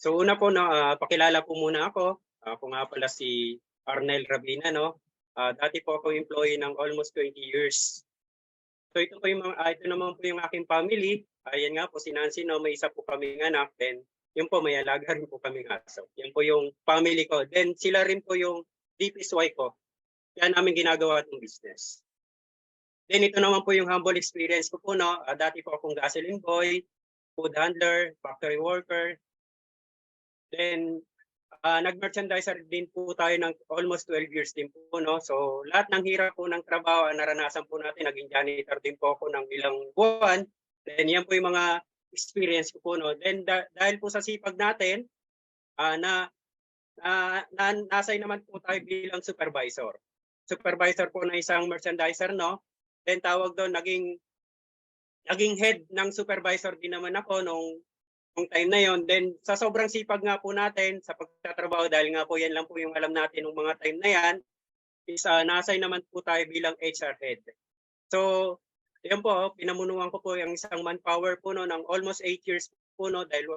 So una po, no, pakilala po muna ako. Ako nga pala si Arnel Rabina. No? Dati po ako employee ng almost 20 years. So ito po ito naman po yung aking family. Ayan nga po si Nancy, no, may isa po kaming anak. Then yun po, may alaga rin po kaming aso. Yan po yung family ko. Then sila rin po yung DPSY ko. Kaya namin ginagawa itong business. Then ito naman po yung humble experience ko po. No? Dati po akong gasoline boy, food handler, factory worker. Then nag-merchandiser din po tayo ng almost 12 years din po. No? So lahat ng hirap po ng trabaho, naranasan po natin. Naging janitor din po ako ng ilang buwan. Then yan po yung mga experience ko po. No? Then dahil po sa sipag natin, nasay naman po tayo bilang supervisor. Supervisor po ng isang merchandiser, no? Then tawag doon, naging head ng supervisor din naman ako nung time na yon. Then sa sobrang sipag nga po natin sa pagtatrabaho, dahil nga po yan lang po yung alam natin nung mga time na yan, is nasay naman po tayo bilang HR head. So yan po, pinamunuan ko po yung isang manpower po no, ng almost 8 years po, no, dahil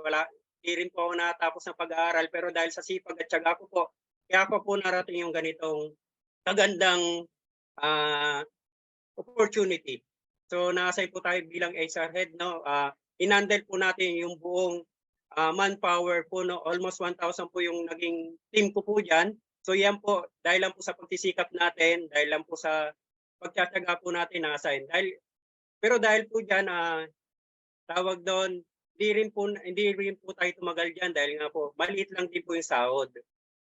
di rin po ako natapos ng pag-aaral, pero dahil sa sipag at tiyaga ko po, kaya ako po narating yung ganitong kagandang opportunity. So nasay po tayo bilang HR head, no. Inandle po natin yung buong manpower po, no. Almost 1,000 po yung naging team ko po diyan. So yan po, dahil lang po sa pagsisikap natin, dahil lang po sa pagtitiyaga po natin na-assign. Pero dahil po diyan, tawag doon, hindi rin po tayo tumagal diyan dahil nga po maliit lang din po yung sahod.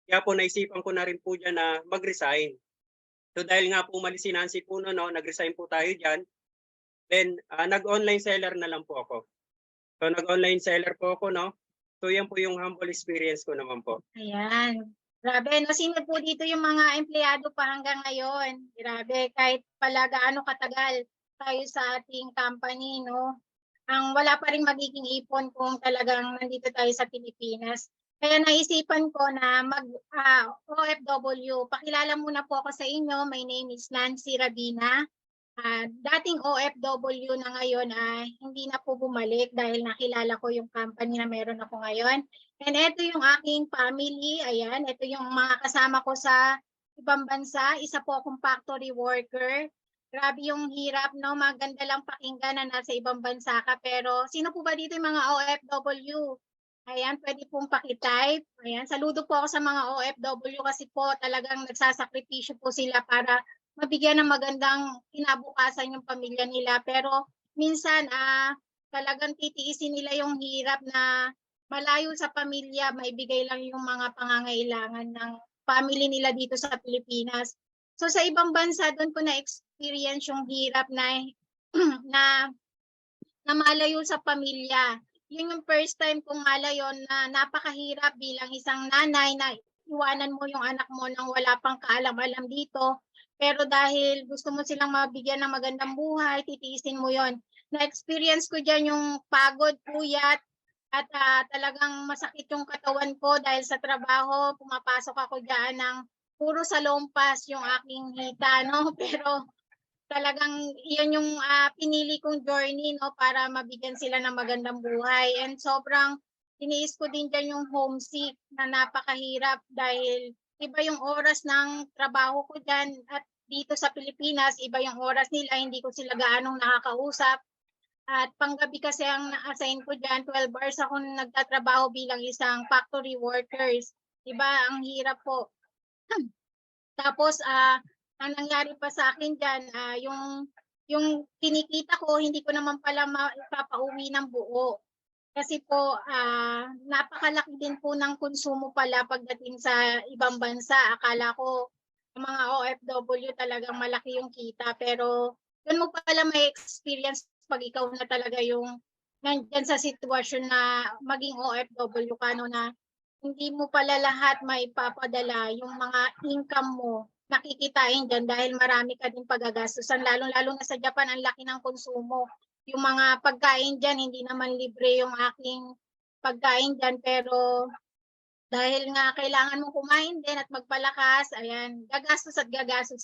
Kaya po naisipan ko na rin po diyan na mag-resign. So dahil nga po umalis si Nancy po no, nag-resign po tayo diyan. Then nag-online seller na lang po ako. So nag-online seller po ako, no. So yan po yung humble experience ko naman po. Ayan. Grabe, no? Sino po dito yung mga empleyado pa hanggang ngayon? Grabe, kahit pala gaano katagal tayo sa ating company, no? Ang wala pa rin magiging ipon kung talagang nandito tayo sa Pilipinas. Kaya naisipan ko na OFW. Pakilala muna po ako sa inyo. My name is Nancy Rabina. Dating OFW na ngayon hindi na po bumalik dahil nakilala ko yung company na meron ako ngayon. And ito yung aking family. Ayan, ito yung mga kasama ko sa ibang bansa. Isa po akong factory worker. Grabe yung hirap, no? Maganda lang pakinggan na nasa ibang bansa ka. Pero sino po ba dito yung mga OFW? Ayan, pwede pong pakitype. Ayan, saludo po ako sa mga OFW kasi po talagang nagsasakripisyo po sila para mabigyan ng magandang kinabukasan yung pamilya nila. Pero minsan, talagang titiisin nila yung hirap na malayo sa pamilya, maibigay lang yung mga pangangailangan ng family nila dito sa Pilipinas. So sa ibang bansa, doon ko na-experience yung hirap na malayo sa pamilya. Yun yung first time kong malayo na napakahirap bilang isang nanay na iwanan mo yung anak mo nang wala pang kaalam-alam dito. Pero dahil gusto mo silang mabigyan ng magandang buhay, titiisin mo yon. Na-experience ko dyan yung pagod, puyat, at talagang masakit yung katawan ko dahil sa trabaho. Pumapasok ako dyan ng puro sa lompas yung aking hita, no? Pero talagang iyon yung pinili kong journey, no, para mabigyan sila ng magandang buhay. And sobrang tiniis ko din dyan yung homesick na napakahirap dahil iba yung oras ng trabaho ko dyan at dito sa Pilipinas, iba yung oras nila, hindi ko sila gaanong nakakausap. At panggabi kasi ang na-assign ko dyan, 12 hours ako nagtatrabaho bilang isang factory workers. Diba, ang hirap po. Tapos, ang nangyari pa sa akin dyan, yung kinikita ko, hindi ko naman pala mapapauwi ng buo. Kasi po, napakalaki din po ng konsumo pala pagdating sa ibang bansa. Akala ko, mga OFW talagang malaki yung kita. Pero, doon mo pala may experience pag ikaw na talaga yung nandyan sa sitwasyon na maging OFW ka, no, na hindi mo pala lahat may papadala yung mga income mo nakikitain dyan dahil marami ka din pagagastusan. Lalo na sa Japan, ang laki ng konsumo. Yung mga pagkain dyan, hindi naman libre yung aking pagkain dyan. Pero dahil nga kailangan mong kumain din at magpalakas, ayan, gagastos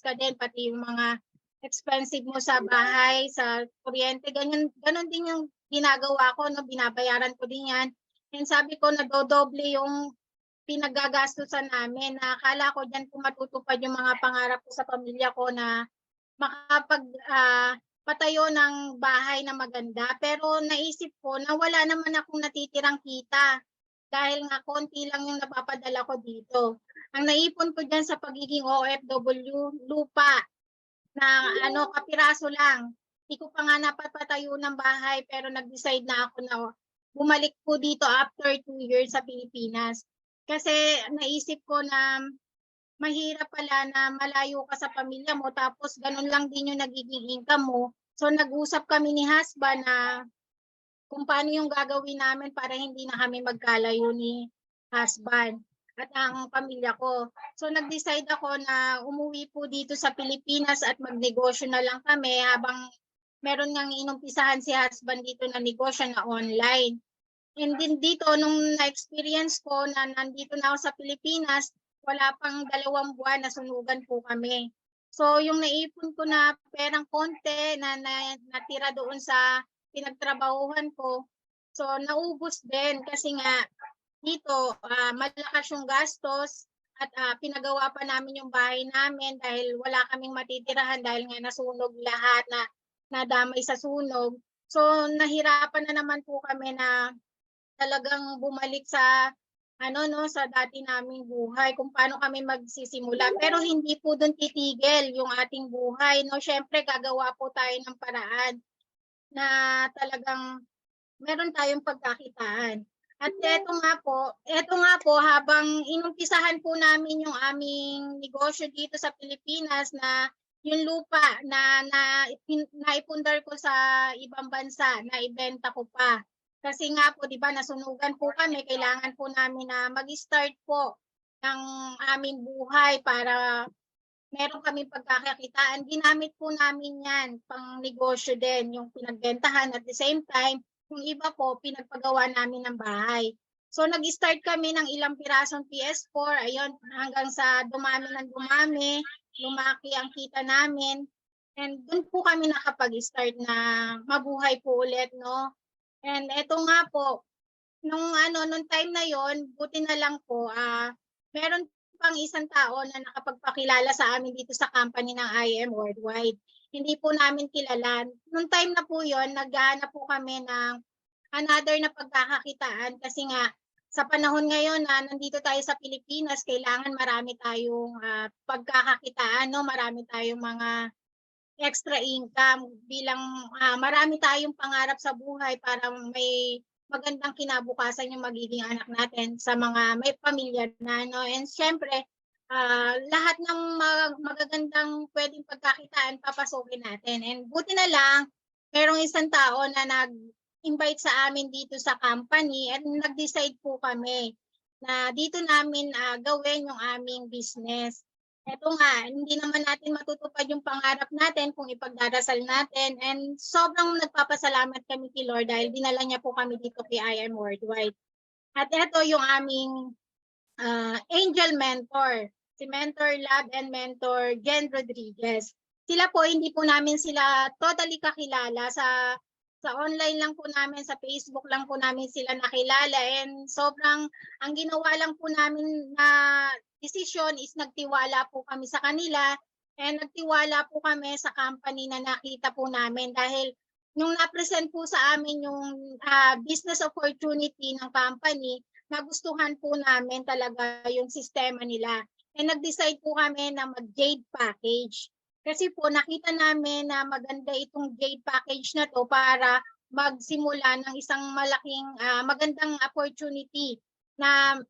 ka din. Pati yung mga expensive mo sa bahay, sa kuryente, ganun din yung ginagawa ko, no? Binabayaran ko din yan. And sabi ko nadodoble yung pinaggagastusan namin na akala ko diyan po matutupad yung mga pangarap ko sa pamilya ko na patayo ng bahay na maganda. Pero naisip ko na wala naman akong natitirang kita dahil nga konti lang yung napapadala ko dito. Ang naipon ko diyan sa pagiging OFW, lupa na kapiraso lang. Hindi ko pa nga napapatayo ng bahay pero nag-decide na ako na bumalik po dito after 2 years sa Pilipinas. Kasi naisip ko na mahirap pala na malayo ka sa pamilya mo tapos ganun lang din yung nagiging income mo. So nag-usap kami ni husband na kung paano yung gagawin namin para hindi na kami magkalayo ni husband at ang pamilya ko. So nag-decide ako na umuwi po dito sa Pilipinas at magnegosyo na lang kami habang meron ngang inumpisahan si husband dito na negosyo na online. And din dito, nung na-experience ko na nandito na ako sa Pilipinas, wala pang 2 buwan na sunugan po kami. So yung naipon ko na perang konti na natira doon sa pinagtrabahuhan ko, so naubos din kasi nga dito malakas yung gastos at pinagawa pa namin yung bahay namin dahil wala kaming matitirahan dahil nga nasunog lahat na nadamay sa sunog. So nahirapan na naman po kami na talagang bumalik sa sa dati naming buhay, kung paano kami magsisimula. Pero hindi po doon titigil yung ating buhay, no? Syempre gagawa po tayo ng paraan na talagang meron tayong pagkakitaan. At eto nga po habang inumpisahan po namin yung aming negosyo dito sa Pilipinas na yung lupa na naipundar ko sa ibang bansa, na ibenta ko pa. Kasi nga po, di ba, nasunugan po kami, kailangan po namin na mag-start po ng aming buhay para meron kaming pagkakakitaan. Ginamit po namin yan pang negosyo din, yung pinagbentahan at the same time, yung iba po, pinagpagawa namin ng bahay. So nag-start kami ng ilang pirasong PS4, ayun, hanggang sa dumami ng dumami, lumaki ang kita namin. And doon po kami nakapag-start na mabuhay po ulit, no? And eto nga po, nung time na yon, buti na lang po, meron pang isang tao na nakapagpakilala sa amin dito sa company ng IM Worldwide. Hindi po namin kilala. Nung time na po yon, naghahanap po kami ng another na pagkakakitaan kasi nga sa panahon ngayon na nandito tayo sa Pilipinas, kailangan marami tayong pagkakakitaan, no? Marami tayong mga extra income bilang marami tayong pangarap sa buhay para may magandang kinabukasan yung magiging anak natin sa mga may pamilya na, no? And syempre, lahat ng magagandang pwedeng pagkakitaan papasukin natin. And buti na lang, merong isang tao na nag-invite sa amin dito sa company at nag-decide po kami na dito namin gawin yung aming business. Eto nga, hindi naman natin matutupad yung pangarap natin kung ipagdarasal natin. And sobrang nagpapasalamat kami kay Lord dahil dinala niya po kami dito kay IM Worldwide. At eto yung aming angel mentor, si Mentor Lab and Mentor Jen Rodriguez. Sila po, hindi po namin sila totally kakilala. Sa online lang po namin, sa Facebook lang po namin sila nakilala. And sobrang, ang ginawa lang po namin na decision is nagtiwala po kami sa kanila and nagtiwala po kami sa company na nakita po namin dahil nung na-present po sa amin yung business opportunity ng company, nagustuhan po namin talaga yung sistema nila. And nag-decide po kami na mag-Jade package. Kasi po nakita namin na maganda itong Jade package na to para magsimula ng isang malaking magandang opportunity na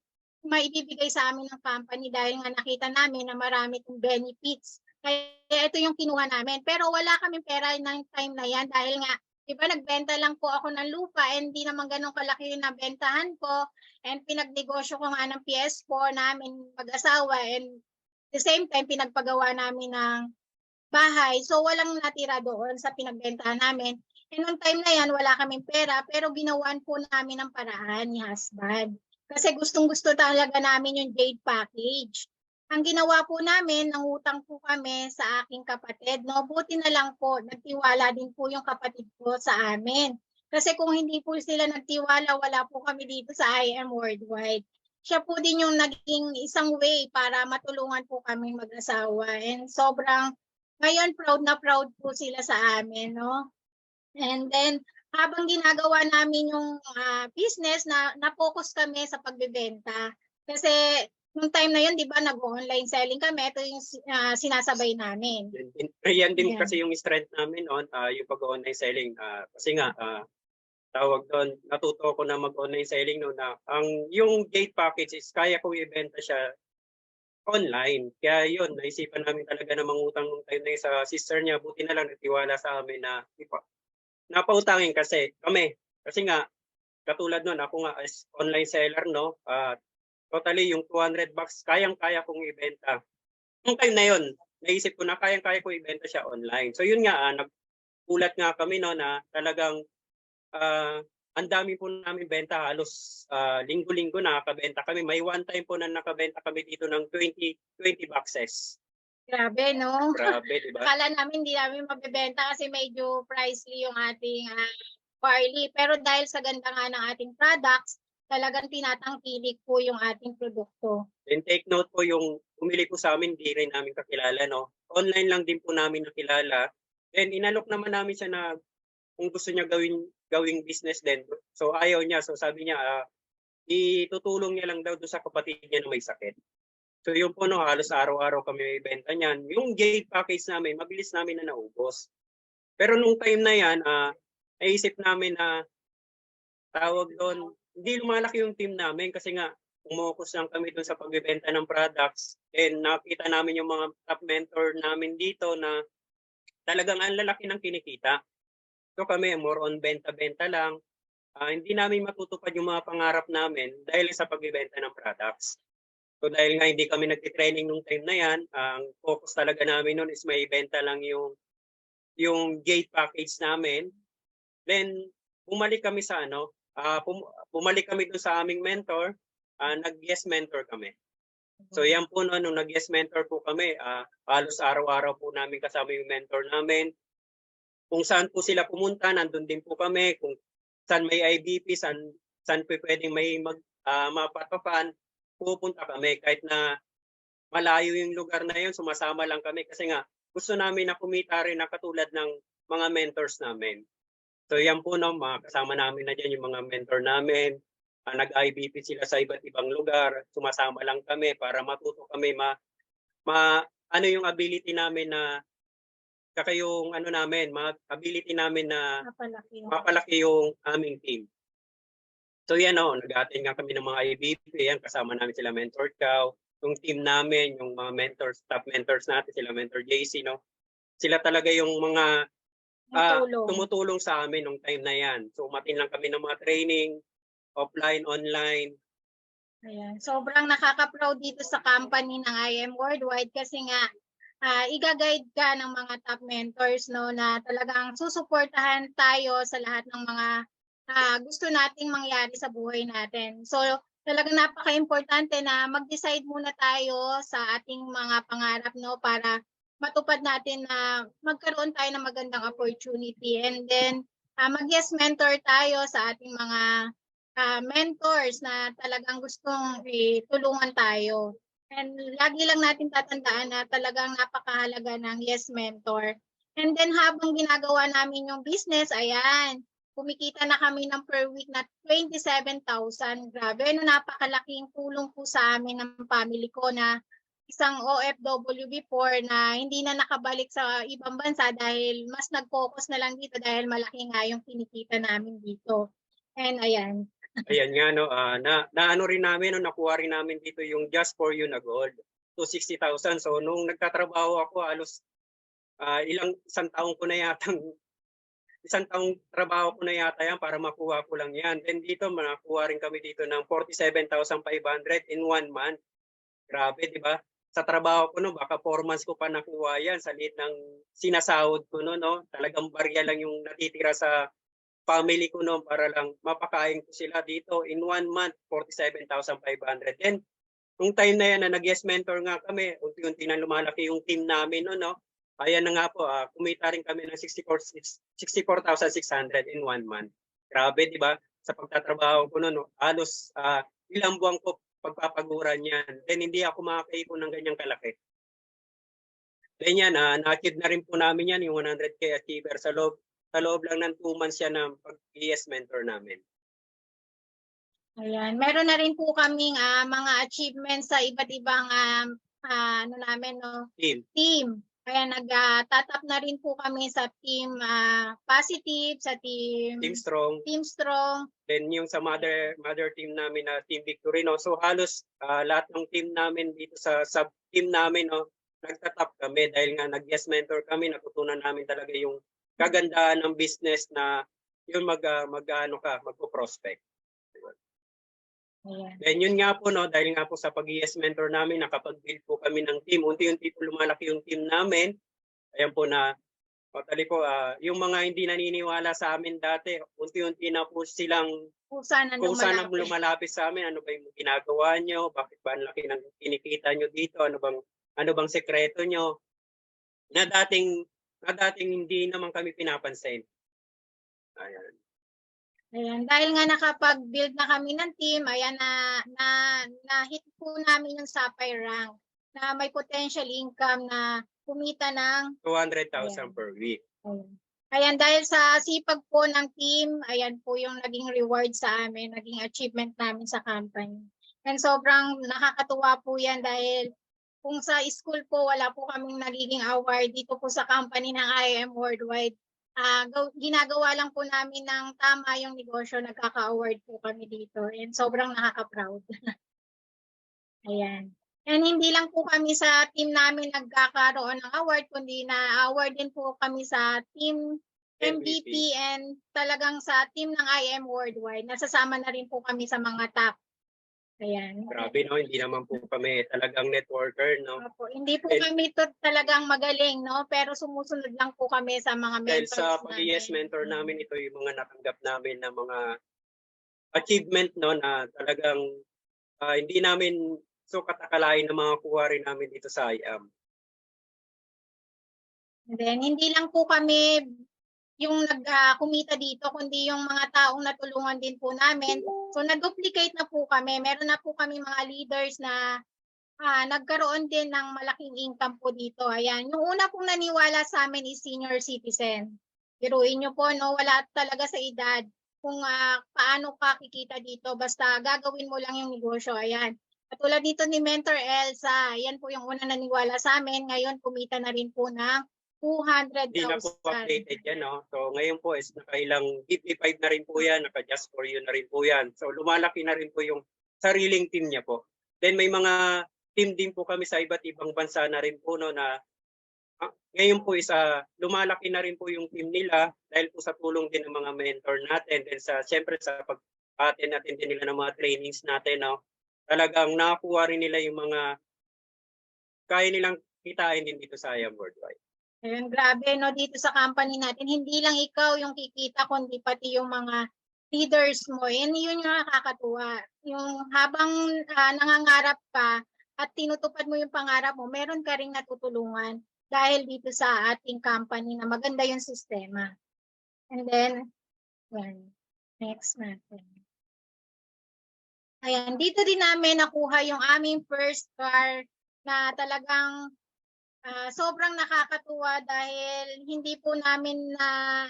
maibibigay sa amin ng company dahil nga nakita namin na marami itong benefits. Kaya ito yung kinuha namin. Pero wala kaming pera ng time na yan dahil nga, di ba, nagbenta lang po ako ng lupa and hindi naman ganun kalaki yung nabentahan ko and pinagnegosyo ko nga ng PS4 namin mag-asawa and the same time pinagpagawa namin ng bahay. So walang natira doon sa pinagbentahan namin. And noong time na yan, wala kaming pera pero ginawan po namin ng paraan ni husband. Kasi gustong-gusto talaga namin yung Jade package. Ang ginawa po namin, nangutang po kami sa aking kapatid. No? Buti na lang po, nagtiwala din po yung kapatid ko sa amin. Kasi kung hindi po sila nagtiwala, wala po kami dito sa IM Worldwide. Siya po din yung naging isang way para matulungan po kami mag-asawa. And sobrang, ngayon proud na proud po sila sa amin, no? And then, habang ginagawa namin yung business, na-focus kami sa pagbebenta. Kasi nung time na yun, di ba, nag-online selling kami, ito yung sinasabay namin. Yan din Ayan. kasi yung strength namin on yung pag-online selling. Kasi nga, tawag doon, natuto ko na mag-online selling no, na yung gate package is kaya kong ibenta siya online. Kaya yun, naisipan namin talaga na mangutang nung time na yun sa sister niya. Buti na lang nagtiwala sa amin na napautangin kasi kami. Kasi nga, katulad nun, ako nga as online seller, no, totally yung 200 bucks, kayang-kaya kong ibenta. Nung time na yun, naisip ko na kayang-kaya kong ibenta siya online. So yun nga, nagkulat nga kami no, na talagang ang dami po namin benta, halos linggo-linggo nakakabenta kami. May one time po na nakabenta kami dito ng 20 boxes. Grabe, no? Grabe, di ba? Akala namin hindi namin mabebenta kasi medyo pricey yung ating barley. Pero dahil sa ganda nga ng ating products, talagang tinatangkilik po yung ating produkto. And take note po, yung umili po sa amin, di rin namin kakilala, no? Online lang din po namin nakilala. Then inalok naman namin siya na kung gusto niya gawing business din. So ayaw niya. So sabi niya, itutulong niya lang daw doon sa kapatid niya na may sakit. So yun po, no, halos araw-araw kami may benta niyan. Yung gate package namin, mabilis namin na naubos. Pero nung time na yan, naisip namin na tawag doon, hindi lumalaki yung team namin kasi nga umokus lang kami doon sa pagbebenta ng products. And nakita namin yung mga top mentor namin dito na talagang ang lalaki ng kinikita. So kami, more on benta-benta lang. Hindi namin matutupad yung mga pangarap namin dahil sa pagbebenta ng products. So dahil nga hindi kami nagtitraining nung time na yan, ang focus talaga namin noon is may benta lang yung gate package namin. Then bumalik kami sa bumalik kami doon sa aming mentor, nag-guest mentor kami. So yan po no, nung nag-guest mentor po kami, halos araw-araw po namin kasama yung mentor namin. Kung saan po sila pumunta, nandun din po kami. Kung saan may IBP, saan po pwedeng may mapatapan, pupunta kami. Kahit na malayo yung lugar na yun, sumasama lang kami. Kasi nga, gusto namin na kumita rin na katulad ng mga mentors namin. So yan po, no, kasama namin na dyan yung mga mentor namin. Nag-IBP sila sa iba't ibang lugar. Sumasama lang kami para matuto kami ano yung ability namin na yung ability namin na mapalaki yung aming team. So yan nag-attend nga kami ng mga IBP, yan kasama namin sila Mentor Chow, yung team namin, yung mga mentors, top mentors natin, sila Mentor JC, no. Sila talaga yung mga tumutulong sa amin nung time na yan. So umatin lang kami ng mga training, offline, online. Ayan. Sobrang nakaka-proud dito sa company ng IM Worldwide kasi nga i-guide ka ng mga top mentors no na talagang susuportahan tayo sa lahat ng mga gusto nating mangyari sa buhay natin. So talagang napaka-importante na mag-decide muna tayo sa ating mga pangarap no para matupad natin na magkaroon tayo ng magandang opportunity, and then mag-yes mentor tayo sa ating mga mentors na talagang gustong tulungan tayo. And lagi lang natin tatandaan na talagang napakahalaga ng yes mentor. And then habang ginagawa namin yung business, ayan, kumikita na kami ng per week na 27,000. Grabe, napakalaking tulong po sa amin ng family ko na isang OFW before na hindi na nakabalik sa ibang bansa dahil mas nag-focus na lang dito dahil malaki nga yung kinikita namin dito. And ayan. Ayan nga, no, na rin namin, no, nakuha rin namin dito yung Just For You na gold, 260,000. So nung nagtatrabaho ako, halos isang taong trabaho ko na yata yan para makuha ko lang yan. Then dito, makakuha rin kami dito ng 47,500 in 1 month. Grabe, di ba? Sa trabaho ko, no, baka 4 months ko pa nakuha yan sa liit ng sinasahod ko, no? Talagang barya lang yung natitira sa family ko, no, para lang mapakain ko sila dito. In 1 month, 47,500. Then, nung time na yan na nag-yes mentor nga kami, unti-unti na lumalaki yung team namin, no? Ayan na nga po, kumita rin kami ng 64,600 in 1 month. Grabe, di ba? Sa pagtatrabaho ko noon, halos ilang buwan ko pagpapaguran yan. Then hindi ako makakaipon ng ganyang kalaki. Then yan, na-achieve na rin po namin yan, yung 100K achiever sa loob lang ng 2 months yan ng pag-ES mentor namin. Ayan. Meron na rin po kaming mga achievements sa iba't ibang ano namin, no? Team. Kaya nagtatap na rin po kami sa team positive, sa team Strong. Then yung sa mother team namin na Team Victory, no? So halos lahat ng team namin dito sa sub-team namin, no? Nagtatap kami dahil nga nag-yes mentor kami, natutunan namin talaga yung kagandahan ng business na yung magpo-prospect. Ayan. Then yun nga po, no, dahil nga po sa pag-yes mentor namin, nakapag-build po kami ng team. Unti-unti po lumalaki yung team namin. Ayan po na, totally po, yung mga hindi naniniwala sa amin dati, unti-unti na po silang Kusa na lumalapit sa amin. Ano ba yung ginagawa nyo? Bakit ba ang laki ng kinikita nyo dito? Ano bang sekreto nyo? Na dating hindi naman kami pinapansin. Ayan. Ayan, dahil nga nakapag-build na kami ng team, ayan na hit po namin yung Sapphire rank na may potential income na kumita ng 200,000 per week. Ayan, dahil sa sipag po ng team, ayan po yung naging reward sa amin, naging achievement namin sa company. And sobrang nakakatuwa po yan dahil kung sa school po wala po kaming nagiging award, dito po sa company ng IM Worldwide, ginagawa lang po namin ng tama yung negosyo, nagkaka-award po kami dito. And sobrang nakaka-proud. Ayan. And hindi lang po kami sa team namin nagkakaroon ng award, kundi na-award din po kami sa team MVP and talagang sa team ng IM Worldwide. Nasasama na rin po kami sa mga top. Ayan. Grabe, no? Hindi naman po kami talagang networker, no? Opo, hindi po kami talagang magaling, no? Pero sumusunod lang po kami sa mga mentors. Dahil sa pag-yes mentor namin, ito yung mga natanggap namin na mga achievement, no? Na talagang hindi namin katakalain na mga kuha rin namin dito sa IAM. And then, hindi lang po kami yung kumita dito, kundi yung mga taong natulungan din po namin. So, nag-duplicate na po kami. Meron na po kami mga leaders na nagkaroon din ng malaking income po dito. Ayan. Yung una pong naniwala sa amin is senior citizen. Biruin nyo po, no? Wala talaga sa edad kung paano ka kikita dito. Basta gagawin mo lang yung negosyo. Ayan. Katulad dito ni Mentor Elsa. Ayan po yung una naniwala sa amin. Ngayon, kumita na rin po ng 200,000. Hindi na po updated yan, no? So ngayon po is nakailang 55 na rin po yan, naka-just for you na rin po yan. So lumalaki na rin po yung sariling team niya po. Then may mga team din po kami sa iba't ibang bansa na rin po, no, na ngayon po is lumalaki na rin po yung team nila dahil po sa tulong din ng mga mentor natin. Then siyempre sa pag-attend natin din nila ng mga trainings natin, no? Talagang nakakuha rin nila yung mga kaya nilang kitain din dito sa IAM Worldwide. Ayun, grabe, no, dito sa company natin, hindi lang ikaw yung kikita, kundi pati yung mga leaders mo. Yun yung nakakatuwa. Yung habang nangangarap ka at tinutupad mo yung pangarap mo, meron ka ring natutulungan dahil dito sa ating company na maganda yung sistema. And then, yan, next natin. Ayan, dito din namin nakuha yung aming first car na talagang sobrang nakakatuwa dahil hindi po namin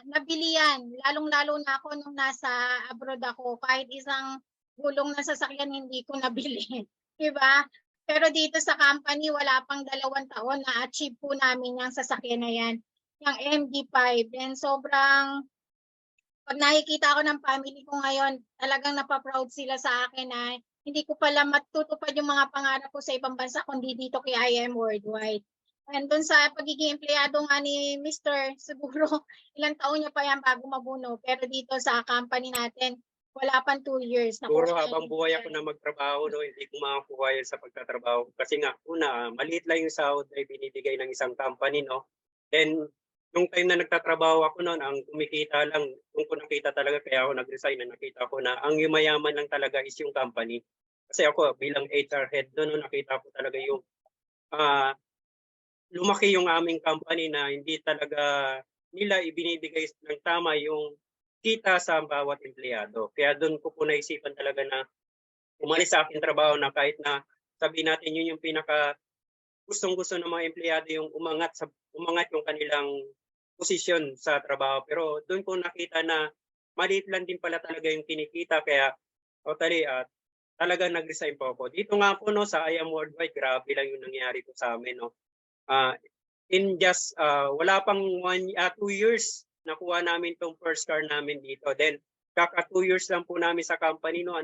nabili yan. Lalong-lalo na ako nung nasa abroad ako. Kahit isang gulong na sasakyan hindi ko nabili. Diba? Pero dito sa company, wala pang 2 taon na achieve po namin yung sasakyan na yan. Yung MG5. And sobrang, pag nakikita ako ng family ko ngayon, talagang napaproud sila sa akin na hindi ko pala matutupad yung mga pangarap ko sa ibang bansa kundi dito kay IM Worldwide. And doon sa pagiging empleyado nga ni Mr. siguro ilang taon niya pa yan bago mabuno. Pero dito sa company natin, wala pang 2 years. Siguro habang buhay ako na magtrabaho, no, hindi ko makakuha yan sa pagtatrabaho. Kasi nga, una, maliit lang yung sahod na binibigay ng isang company, no. Then, nung time na nagtatrabaho ako noon, ang kumikita lang, kung ko nakita talaga, kaya ako nag-resign na nakita ko na ang yumayaman lang talaga is yung company. Kasi ako, bilang HR head doon, nakita ko talaga yung lumaki yung aming company na hindi talaga nila ibinibigay ng tama yung kita sa bawat empleyado. Kaya doon ko po naisipan talaga na umalis sa aking trabaho na kahit na sabihin natin yun yung pinaka gustong-gusto ng mga empleyado yung umangat yung kanilang posisyon sa trabaho. Pero doon ko nakita na maliit lang din pala talaga yung kinikita kaya totally talagang nag-resign po ako. Dito nga po no sa I Am Worldwide, grabe lang yung nangyari po sa amin no. In just wala pang 2 years nakuha namin tong first car namin dito. Then kaka 2 years lang po namin sa company no.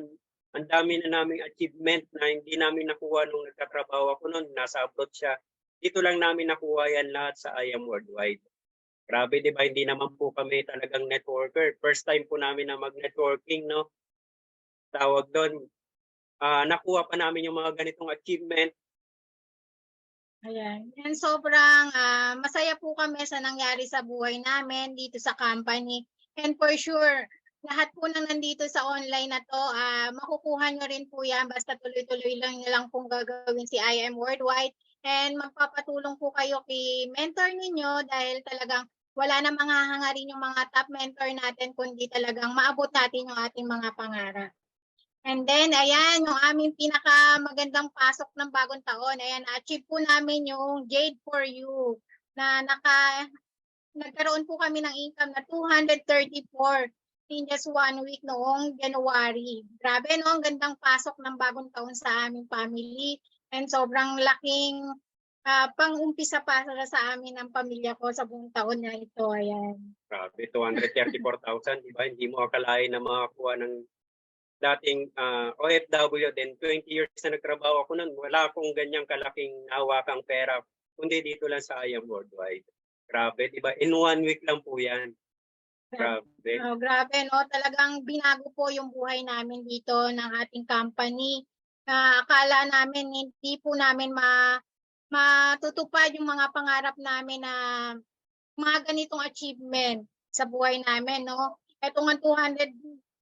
Ang dami na naming achievement na hindi namin nakuha nung nagtatrabaho ako noon, nasa abroad siya. Dito lang namin nakuha yan lahat sa I Am Worldwide. Grabe, di ba? Hindi naman po kami talagang networker. First time po namin na mag-networking, no? Tawag doon. Nakuha pa namin yung mga ganitong achievement. Ayan. And sobrang masaya po kami sa nangyari sa buhay namin dito sa company. And for sure, lahat po ng nandito sa online na to, makukuha nyo rin po yan. Basta tuloy-tuloy lang nyo lang pong gagawin si I Am Worldwide. And magpapatulong po kayo kay mentor ninyo dahil talagang wala na mga hangarin yung mga top mentor natin kundi talagang maabot natin yung ating mga pangarap. And then, ayan, yung aming pinakamagandang pasok ng bagong taon. Ayan, na-achieve po namin yung Jade for You na nagkaroon po kami ng income na 234 in just 1 week noong January. Grabe, no? Ang gandang pasok ng bagong taon sa aming family. And sobrang laking pang-umpisa para sa amin ng pamilya ko sa buong taon na ito. Ayan. Grabe, 234,000. Diba? Hindi mo akalain na makakuha ng dating OFW, then 20 years na nagtrabaho ako nun, wala akong ganyang kalaking hawakang pera, kundi dito lang sa I Am Worldwide. Grabe, di ba? In 1 week lang po yan. Grabe. Oh, grabe, no? Talagang binago po yung buhay namin dito ng ating company. Akala namin hindi po namin matutupad yung mga pangarap namin na mga ganitong achievement sa buhay namin, no? Ito nga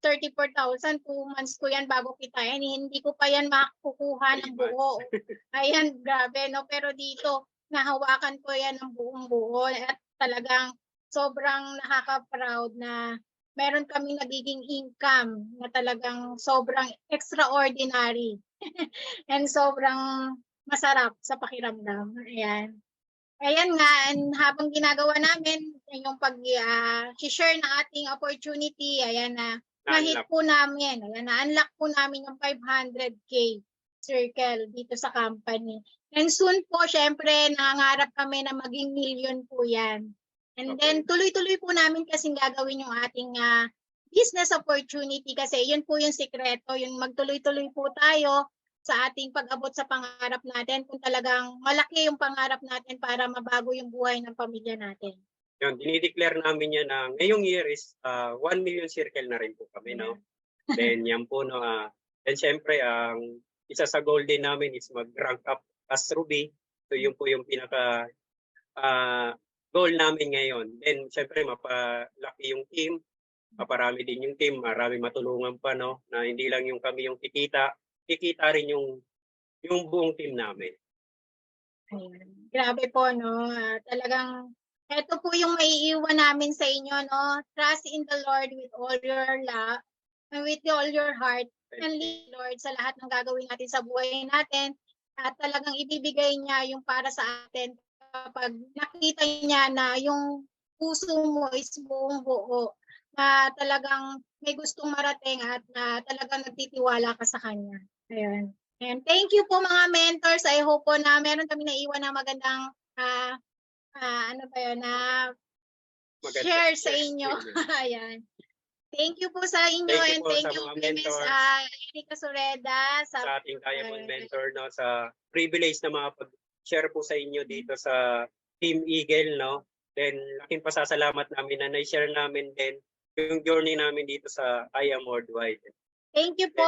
234,000, 2 months ko yan bago kitain. Hindi ko pa yan makukuha ng buo. Ayan, grabe, no? Pero dito, nahawakan ko yan ng buong buo. At talagang sobrang nakaka-proud na meron kaming nagiging income na talagang sobrang extraordinary. And sobrang masarap sa pakiramdam. Ayan. Ayan nga, and habang ginagawa namin yung pag-share ng ating opportunity, ayan na, na-hit po namin, ayan, na-unlock po namin yung 500K circle dito sa company. And soon po, syempre, nangangarap kami na maging million po yan. And then, tuloy-tuloy po namin kasing gagawin yung ating business opportunity kasi yun po yung sikreto, yung magtuloy-tuloy po tayo sa ating pag-abot sa pangarap natin kung talagang malaki yung pangarap natin para mabago yung buhay ng pamilya natin. Yun, dinideclare namin yan na ngayong year is 1 million circle na rin po kami, no? Then yan po, no? Then syempre, ang isa sa goal din namin is mag-rank up as Ruby. So yun po yung pinaka goal namin ngayon. Then syempre, mapalaki yung team, maparami din yung team, marami matulungan pa, no? Na hindi lang yung kami yung kikita rin yung buong team namin. Ayan. Grabe po, no? Talagang ito po yung maiiwan namin sa inyo, no? Trust in the Lord with all your love, and with all your heart, and lead Lord sa lahat ng gagawin natin sa buhay natin. At talagang ibibigay niya yung para sa atin kapag nakita niya na yung puso mo is buong buo, na talagang may gustong marating at na talagang nagtitiwala ka sa Kanya. Ayan. And thank you po mga mentors. I hope po na meron kami naiwan na magandang share sa inyo. Ayan. Thank you po sa inyo and thank you Miss Erica Sureda sa ating Diamond Mentor, no, sa privilege na makapag-share po sa inyo dito sa Team Eagle, no. Then laking pasasalamat namin na na-share namin din yung journey namin dito sa I Am Worldwide. Thank you po.